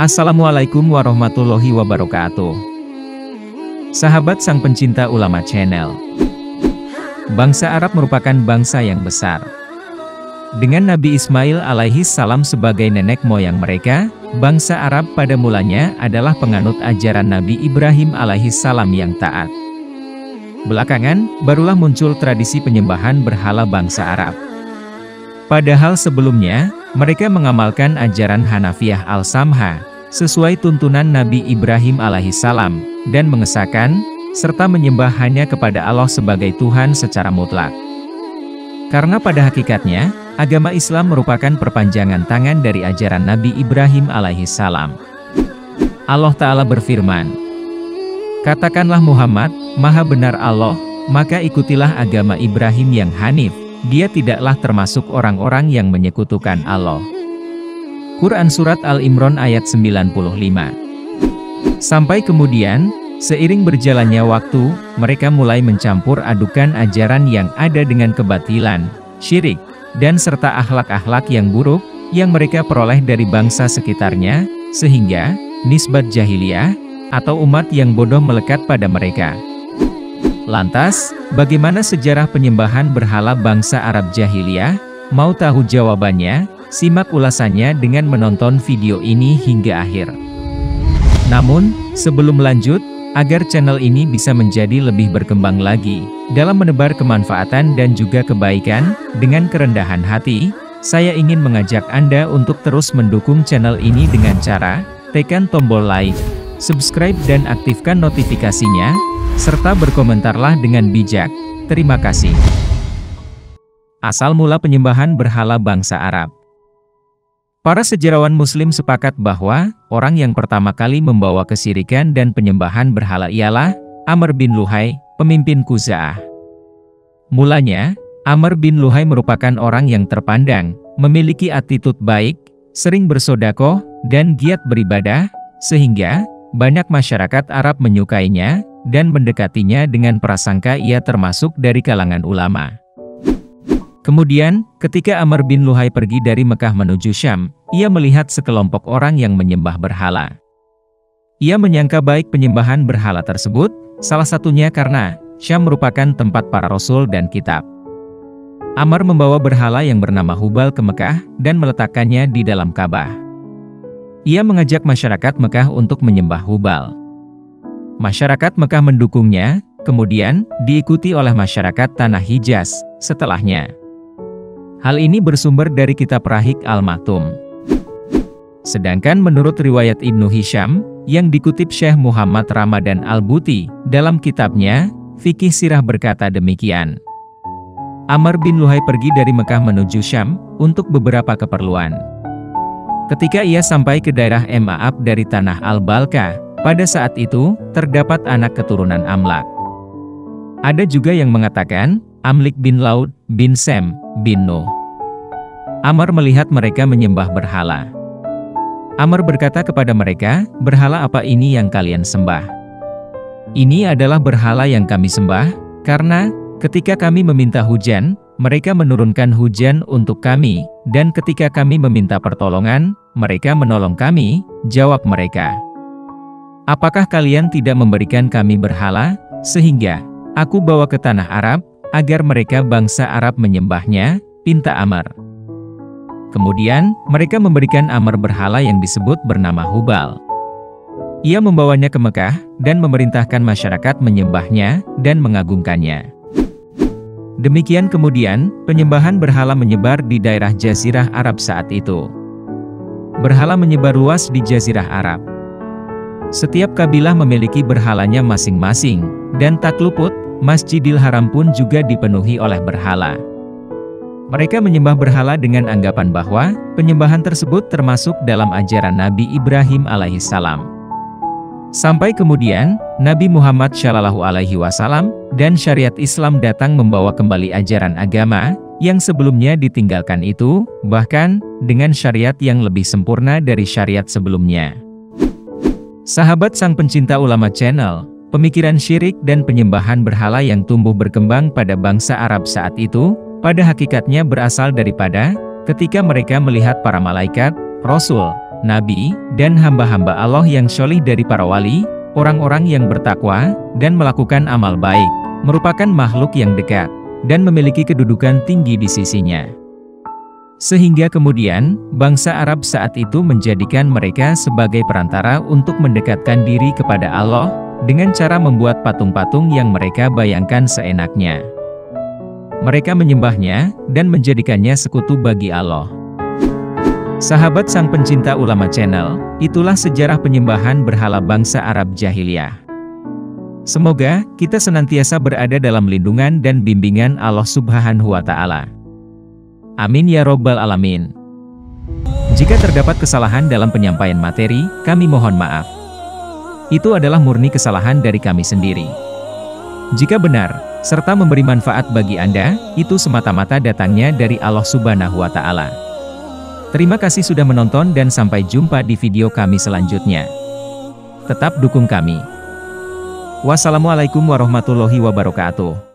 Assalamualaikum warahmatullahi wabarakatuh. Sahabat sang pencinta ulama channel. Bangsa Arab merupakan bangsa yang besar. Dengan Nabi Ismail alaihi salam sebagai nenek moyang mereka, bangsa Arab pada mulanya adalah penganut ajaran Nabi Ibrahim alaihi salam yang taat. Belakangan, barulah muncul tradisi penyembahan berhala bangsa Arab. Padahal sebelumnya, mereka mengamalkan ajaran Hanafiyah al-Samha, sesuai tuntunan Nabi Ibrahim alaihissalam, dan mengesahkan, serta menyembah hanya kepada Allah sebagai Tuhan secara mutlak. Karena pada hakikatnya, agama Islam merupakan perpanjangan tangan dari ajaran Nabi Ibrahim alaihissalam. Allah Ta'ala berfirman, "Katakanlah Muhammad, Maha benar Allah, maka ikutilah agama Ibrahim yang hanif, dia tidaklah termasuk orang-orang yang menyekutukan Allah." Quran Surat Al-Imran ayat 95. Sampai kemudian, seiring berjalannya waktu, mereka mulai mencampur adukan ajaran yang ada dengan kebatilan, syirik, dan serta akhlak-akhlak yang buruk, yang mereka peroleh dari bangsa sekitarnya, sehingga, nisbat jahiliyah, atau umat yang bodoh melekat pada mereka. Lantas, bagaimana sejarah penyembahan berhala bangsa Arab jahiliyah? Mau tahu jawabannya? Simak ulasannya dengan menonton video ini hingga akhir. Namun, sebelum lanjut, agar channel ini bisa menjadi lebih berkembang lagi, dalam menebar kemanfaatan dan juga kebaikan, dengan kerendahan hati, saya ingin mengajak Anda untuk terus mendukung channel ini dengan cara, tekan tombol like, subscribe dan aktifkan notifikasinya, serta berkomentarlah dengan bijak. Terima kasih. Asal mula penyembahan berhala bangsa Arab. Para sejarawan muslim sepakat bahwa, orang yang pertama kali membawa kesyirikan dan penyembahan berhala ialah, Amr bin Luhai, pemimpin Khuza'ah. Mulanya, Amr bin Luhai merupakan orang yang terpandang, memiliki attitude baik, sering bersedekah, dan giat beribadah, sehingga, banyak masyarakat Arab menyukainya, dan mendekatinya dengan prasangka ia termasuk dari kalangan ulama. Kemudian, ketika Amr bin Luhai pergi dari Mekah menuju Syam, ia melihat sekelompok orang yang menyembah berhala. Ia menyangka baik penyembahan berhala tersebut, salah satunya karena Syam merupakan tempat para rasul dan kitab. Amr membawa berhala yang bernama Hubal ke Mekah dan meletakkannya di dalam Ka'bah. Ia mengajak masyarakat Mekah untuk menyembah Hubal. Masyarakat Mekah mendukungnya, kemudian diikuti oleh masyarakat tanah Hijaz setelahnya. Hal ini bersumber dari kitab Rahik Al-Maktum. Sedangkan menurut riwayat Ibnu Hisham, yang dikutip Syekh Muhammad Ramadan Al-Buti, dalam kitabnya, Fikih Sirah berkata demikian. Amr bin Luhai pergi dari Mekah menuju Syam, untuk beberapa keperluan. Ketika ia sampai ke daerah Ma'ab dari tanah Al-Balka, pada saat itu, terdapat anak keturunan Amlak. Ada juga yang mengatakan, Amlik bin Laud, bin Sem, bin Nuh. Amr melihat mereka menyembah berhala. Amr berkata kepada mereka, "Berhala apa ini yang kalian sembah?" "Ini adalah berhala yang kami sembah, karena ketika kami meminta hujan, mereka menurunkan hujan untuk kami, dan ketika kami meminta pertolongan, mereka menolong kami," jawab mereka. "Apakah kalian tidak memberikan kami berhala, sehingga aku bawa ke tanah Arab, agar mereka bangsa Arab menyembahnya?" pinta Amr. Kemudian, mereka memberikan Amr berhala yang disebut bernama Hubal. Ia membawanya ke Mekah, dan memerintahkan masyarakat menyembahnya, dan mengagungkannya. Demikian kemudian, penyembahan berhala menyebar di daerah Jazirah Arab saat itu. Berhala menyebar luas di Jazirah Arab. Setiap kabilah memiliki berhalanya masing-masing, dan tak luput, Masjidil Haram pun juga dipenuhi oleh berhala. Mereka menyembah berhala dengan anggapan bahwa penyembahan tersebut termasuk dalam ajaran Nabi Ibrahim alaihissalam. Sampai kemudian, Nabi Muhammad SAW dan syariat Islam datang membawa kembali ajaran agama yang sebelumnya ditinggalkan itu, bahkan dengan syariat yang lebih sempurna dari syariat sebelumnya. Sahabat sang pencinta ulama channel, pemikiran syirik dan penyembahan berhala yang tumbuh berkembang pada bangsa Arab saat itu, pada hakikatnya berasal daripada ketika mereka melihat para malaikat, rasul, nabi, dan hamba-hamba Allah yang syolih dari para wali, orang-orang yang bertakwa, dan melakukan amal baik, merupakan makhluk yang dekat, dan memiliki kedudukan tinggi di sisinya. Sehingga kemudian, bangsa Arab saat itu menjadikan mereka sebagai perantara untuk mendekatkan diri kepada Allah, dengan cara membuat patung-patung yang mereka bayangkan seenaknya. Mereka menyembahnya, dan menjadikannya sekutu bagi Allah. Sahabat sang pencinta ulama channel, itulah sejarah penyembahan berhala bangsa Arab jahiliyah. Semoga kita senantiasa berada dalam lindungan dan bimbingan Allah Subhanahu wa Ta'ala. Amin ya Robbal Alamin. Jika terdapat kesalahan dalam penyampaian materi, kami mohon maaf. Itu adalah murni kesalahan dari kami sendiri. Jika benar, serta memberi manfaat bagi Anda, itu semata-mata datangnya dari Allah Subhanahu wa Ta'ala. Terima kasih sudah menonton dan sampai jumpa di video kami selanjutnya. Tetap dukung kami. Wassalamualaikum warahmatullahi wabarakatuh.